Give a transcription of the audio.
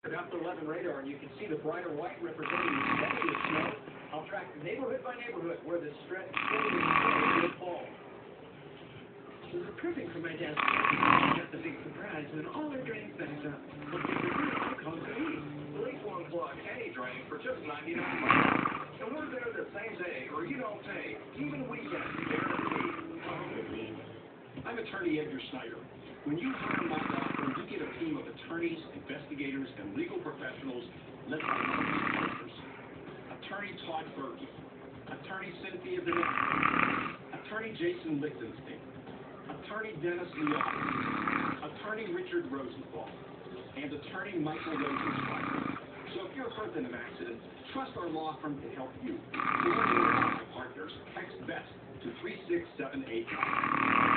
Up the 11 radar, and you can see the brighter white representing the quality of snow. I'll track neighborhood by neighborhood where the stretch will fall. It was approving for my dad's got the big surprise when all our drains backed up. What did we do? I called police. Police won't plug any drain for just 99 bucks. And we're there the same day, or you don't pay. Even weekends, guaranteed. I'm attorney Edgar Snyder. When you hire my law firm, you get a team of attorneys, investigators, and legal professionals led by partners. Attorney Todd Berkey, Attorney Cynthia Bennett, Attorney Jason Lichtenstein, Attorney Dennis Leon, Attorney Richard Rosenthal, and Attorney Michael Rosenthal. So if you're hurt in an accident, trust our law firm to help you. To learn more about my partners, text BEST to 36789.